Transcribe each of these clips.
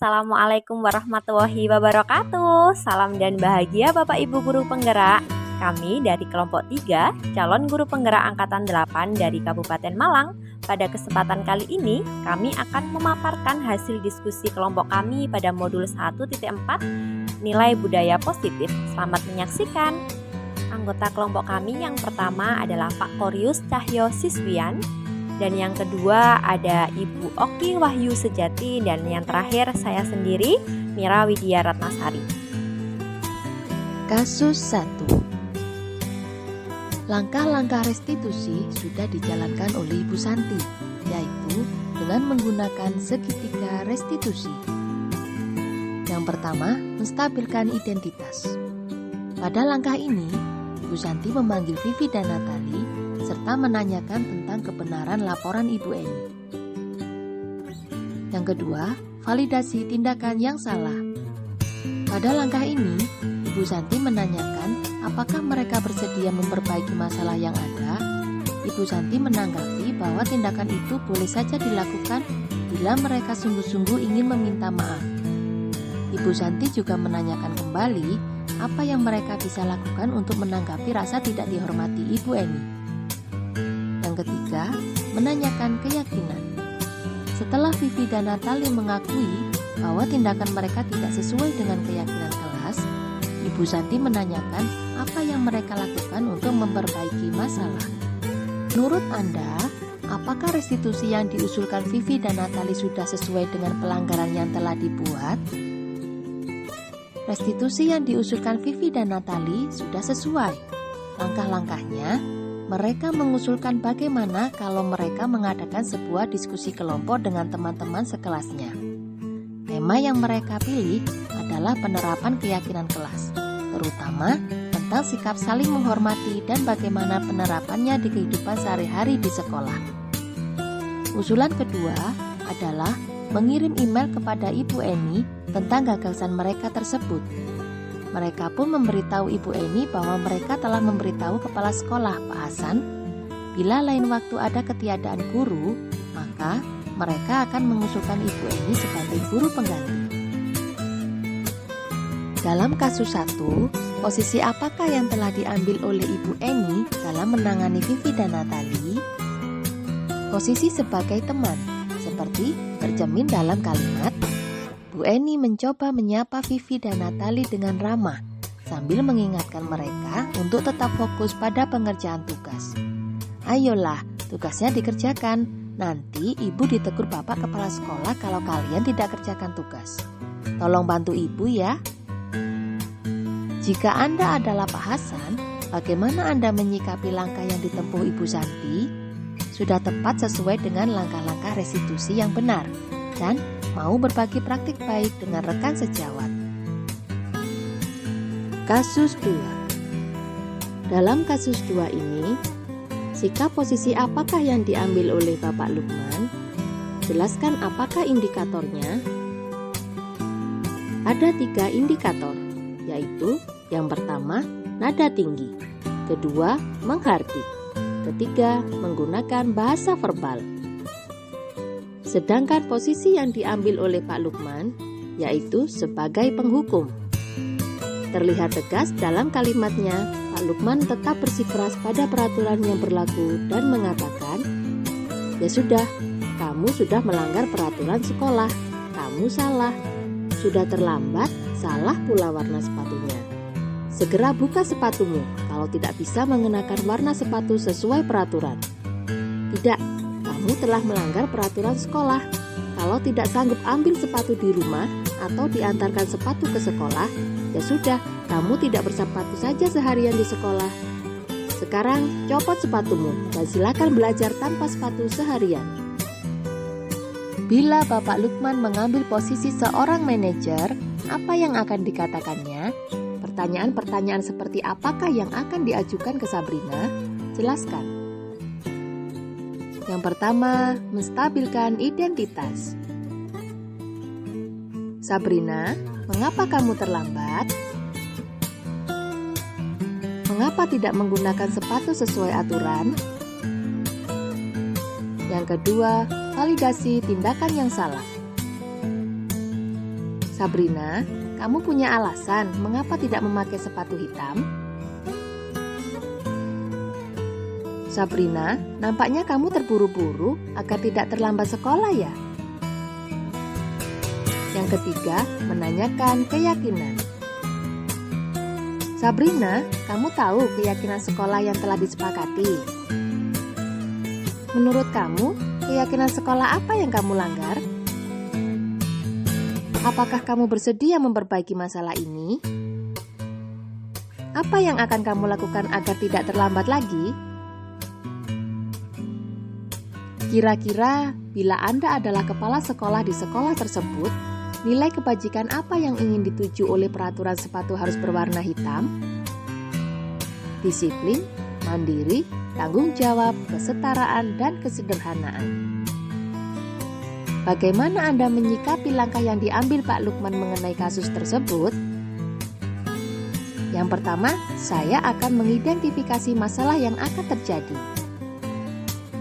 Assalamualaikum warahmatullahi wabarakatuh. Salam dan bahagia Bapak Ibu Guru Penggerak. Kami dari kelompok 3, calon guru penggerak angkatan 8 dari Kabupaten Malang. Pada kesempatan kali ini, kami akan memaparkan hasil diskusi kelompok kami pada modul 1.4, nilai budaya positif. Selamat menyaksikan. Anggota kelompok kami yang pertama adalah Pak Koryus Cahyo Siswian, dan yang kedua ada Ibu Oki Wahyu Sejati, dan yang terakhir saya sendiri, Mira Widya Ratnasari. Kasus 1. Langkah-langkah restitusi sudah dijalankan oleh Ibu Santi, yaitu dengan menggunakan segitiga restitusi. Yang pertama, menstabilkan identitas. Pada langkah ini, Ibu Santi memanggil Vivi dan Natali serta menanyakan tentang kebenaran laporan Ibu Eni. Yang kedua, validasi tindakan yang salah. Pada langkah ini, Ibu Santi menanyakan apakah mereka bersedia memperbaiki masalah yang ada. Ibu Santi menanggapi bahwa tindakan itu boleh saja dilakukan bila mereka sungguh-sungguh ingin meminta maaf. Ibu Santi juga menanyakan kembali apa yang mereka bisa lakukan untuk menanggapi rasa tidak dihormati Ibu Eni. Yang ketiga, menanyakan keyakinan. Setelah Vivi dan Natali mengakui bahwa tindakan mereka tidak sesuai dengan keyakinan kelas, Ibu Santi menanyakan apa yang mereka lakukan untuk memperbaiki masalah. Menurut Anda, apakah restitusi yang diusulkan Vivi dan Natali sudah sesuai dengan pelanggaran yang telah dibuat? Restitusi yang diusulkan Vivi dan Natali sudah sesuai. Langkah-langkahnya, mereka mengusulkan bagaimana kalau mereka mengadakan sebuah diskusi kelompok dengan teman-teman sekelasnya. Tema yang mereka pilih adalah penerapan keyakinan kelas, terutama tentang sikap saling menghormati dan bagaimana penerapannya di kehidupan sehari-hari di sekolah. Usulan kedua adalah mengirim email kepada Ibu Eni tentang gagasan mereka tersebut. Mereka pun memberitahu Ibu Eni bahwa mereka telah memberitahu kepala sekolah Pak Hasan, bila lain waktu ada ketiadaan guru, maka mereka akan mengusulkan Ibu Eni sebagai guru pengganti. Dalam kasus 1, posisi apakah yang telah diambil oleh Ibu Eni dalam menangani Vivi dan Natali? Posisi sebagai teman, seperti tercermin dalam kalimat, Bu Eni mencoba menyapa Vivi dan Natali dengan ramah sambil mengingatkan mereka untuk tetap fokus pada pengerjaan tugas. Ayolah, tugasnya dikerjakan. Nanti ibu ditegur bapak kepala sekolah kalau kalian tidak kerjakan tugas. Tolong bantu ibu ya. Jika Anda adalah Pak Hasan, bagaimana Anda menyikapi langkah yang ditempuh Ibu Santi? Sudah tepat sesuai dengan langkah-langkah restitusi yang benar dan mau berbagi praktik baik dengan rekan sejawat. Kasus 2. Dalam kasus 2 ini, sikap posisi apakah yang diambil oleh Bapak Lukman? Jelaskan apakah indikatornya? Ada 3 indikator, yaitu yang pertama, nada tinggi, kedua, menghardik, ketiga, menggunakan bahasa verbal. Sedangkan posisi yang diambil oleh Pak Lukman yaitu sebagai penghukum. Terlihat tegas dalam kalimatnya, Pak Lukman tetap bersikeras pada peraturan yang berlaku dan mengatakan, "Ya sudah, kamu sudah melanggar peraturan sekolah, kamu salah. Sudah terlambat, salah pula warna sepatunya. Segera buka sepatumu kalau tidak bisa mengenakan warna sepatu sesuai peraturan. Tidak, kamu telah melanggar peraturan sekolah. Kalau tidak sanggup ambil sepatu di rumah atau diantarkan sepatu ke sekolah, ya sudah, kamu tidak bersepatu saja seharian di sekolah. Sekarang copot sepatumu dan silakan belajar tanpa sepatu seharian." Bila Bapak Lukman mengambil posisi seorang manajer, apa yang akan dikatakannya? Pertanyaan-pertanyaan seperti apakah yang akan diajukan ke Sabrina? Jelaskan. Yang pertama, menstabilkan identitas. Sabrina, mengapa kamu terlambat? Mengapa tidak menggunakan sepatu sesuai aturan? Yang kedua, validasi tindakan yang salah. Sabrina, kamu punya alasan mengapa tidak memakai sepatu hitam? Sabrina, nampaknya kamu terburu-buru agar tidak terlambat sekolah ya? Yang ketiga, menanyakan keyakinan. Sabrina, kamu tahu keyakinan sekolah yang telah disepakati? Menurut kamu, keyakinan sekolah apa yang kamu langgar? Apakah kamu bersedia memperbaiki masalah ini? Apa yang akan kamu lakukan agar tidak terlambat lagi? Kira-kira bila Anda adalah kepala sekolah di sekolah tersebut, nilai kebajikan apa yang ingin dituju oleh peraturan sepatu harus berwarna hitam? Disiplin, mandiri, tanggung jawab, kesetaraan, dan kesederhanaan. Bagaimana Anda menyikapi langkah yang diambil Pak Lukman mengenai kasus tersebut? Yang pertama, saya akan mengidentifikasi masalah yang akan terjadi.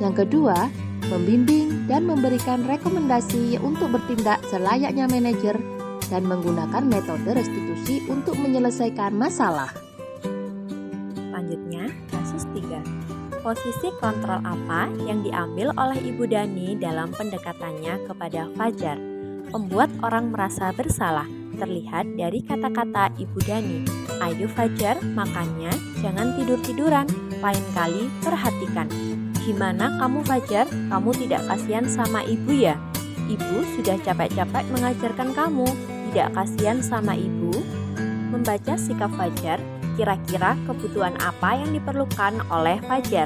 Yang kedua, membimbing dan memberikan rekomendasi untuk bertindak selayaknya manajer dan menggunakan metode restitusi untuk menyelesaikan masalah. Selanjutnya, kasus 3. Posisi kontrol apa yang diambil oleh Ibu Dani dalam pendekatannya kepada Fajar? Membuat orang merasa bersalah, terlihat dari kata-kata Ibu Dani. Ayo Fajar, makanya jangan tidur-tiduran, lain kali perhatikan. Gimana kamu Fajar? Kamu tidak kasihan sama ibu ya? Ibu sudah capek-capek mengajarkan kamu, tidak kasihan sama ibu? Membaca sikap Fajar, kira-kira kebutuhan apa yang diperlukan oleh Fajar?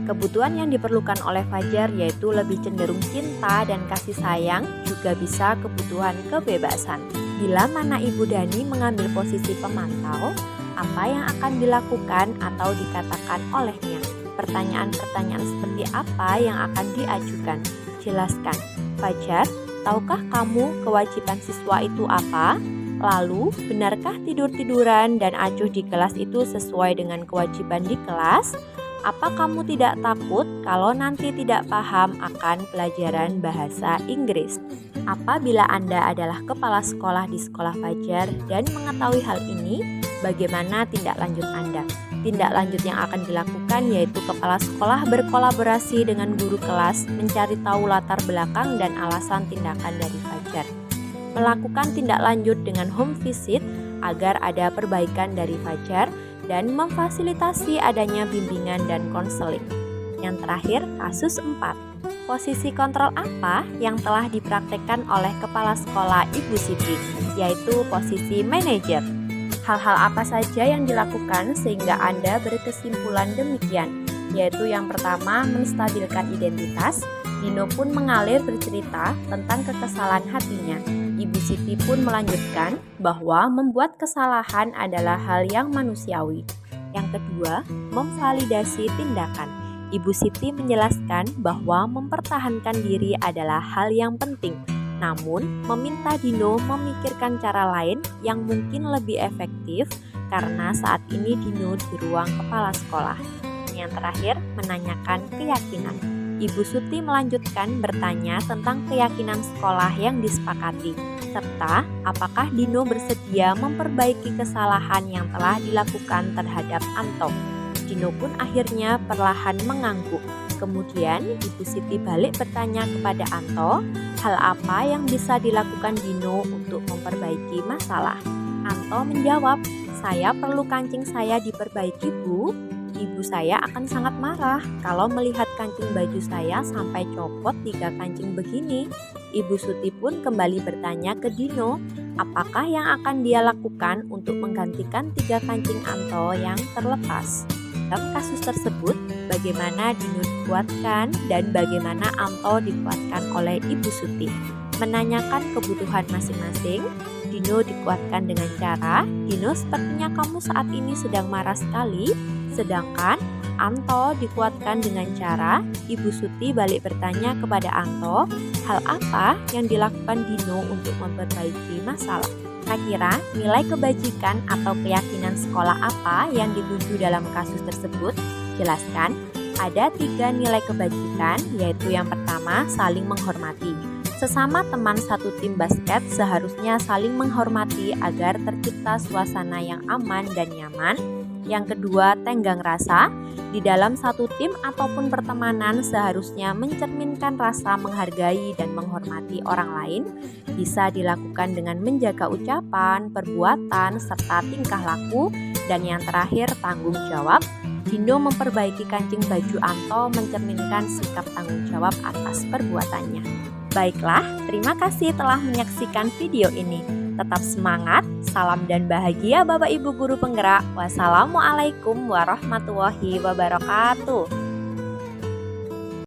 Kebutuhan yang diperlukan oleh Fajar yaitu lebih cenderung cinta dan kasih sayang, juga bisa kebutuhan kebebasan. Bila mana Ibu Dani mengambil posisi pemantau, apa yang akan dilakukan atau dikatakan olehnya? Pertanyaan-pertanyaan seperti apa yang akan diajukan? Jelaskan. Fajar, tahukah kamu kewajiban siswa itu apa? Lalu, benarkah tidur-tiduran dan acuh di kelas itu sesuai dengan kewajiban di kelas? Apa kamu tidak takut kalau nanti tidak paham akan pelajaran bahasa Inggris? Apabila Anda adalah kepala sekolah di sekolah Fajar dan mengetahui hal ini, bagaimana tindak lanjut Anda? Tindak lanjut yang akan dilakukan yaitu kepala sekolah berkolaborasi dengan guru kelas mencari tahu latar belakang dan alasan tindakan dari Fajar. Melakukan tindak lanjut dengan home visit agar ada perbaikan dari Fajar dan memfasilitasi adanya bimbingan dan konseling. Yang terakhir, kasus 4. Posisi kontrol apa yang telah dipraktekkan oleh kepala sekolah Ibu Siti, yaitu posisi manajer. Hal-hal apa saja yang dilakukan sehingga Anda berkesimpulan demikian? Yaitu yang pertama, menstabilkan identitas. Dino pun mengalir bercerita tentang kekesalan hatinya. Ibu Siti pun melanjutkan bahwa membuat kesalahan adalah hal yang manusiawi. Yang kedua, memvalidasi tindakan. Ibu Siti menjelaskan bahwa mempertahankan diri adalah hal yang penting. Namun, meminta Dino memikirkan cara lain yang mungkin lebih efektif karena saat ini Dino di ruang kepala sekolah. Yang terakhir, menanyakan keyakinan. Ibu Suti melanjutkan bertanya tentang keyakinan sekolah yang disepakati, serta apakah Dino bersedia memperbaiki kesalahan yang telah dilakukan terhadap Anto. Dino pun akhirnya perlahan mengangguk. Kemudian Ibu Siti balik bertanya kepada Anto, hal apa yang bisa dilakukan Dino untuk memperbaiki masalah. Anto menjawab, saya perlu kancing saya diperbaiki Bu. Ibu saya akan sangat marah kalau melihat kancing baju saya sampai copot 3 kancing begini. Ibu Suti pun kembali bertanya ke Dino, apakah yang akan dia lakukan untuk menggantikan 3 kancing Anto yang terlepas. Dalam kasus tersebut, bagaimana Dino dikuatkan dan bagaimana Anto dikuatkan oleh Ibu Suti. Menanyakan kebutuhan masing-masing, Dino dikuatkan dengan cara, Dino sepertinya kamu saat ini sedang marah sekali, sedangkan Anto dikuatkan dengan cara, Ibu Suti balik bertanya kepada Anto, hal apa yang dilakukan Dino untuk memperbaiki masalah. Kira-kira nilai kebajikan atau keyakinan sekolah apa yang dituju dalam kasus tersebut? Jelaskan. Ada 3 nilai kebajikan, yaitu yang pertama saling menghormati. Sesama teman satu tim basket seharusnya saling menghormati agar tercipta suasana yang aman dan nyaman. Yang kedua, tenggang rasa. Di dalam satu tim ataupun pertemanan seharusnya mencerminkan rasa menghargai dan menghormati orang lain. Bisa dilakukan dengan menjaga ucapan, perbuatan, serta tingkah laku. Dan yang terakhir, tanggung jawab. Dindo memperbaiki kancing baju Anto mencerminkan sikap tanggung jawab atas perbuatannya. Baiklah, terima kasih telah menyaksikan video ini. Tetap semangat, salam dan bahagia Bapak Ibu Guru Penggerak. Wassalamualaikum warahmatullahi wabarakatuh.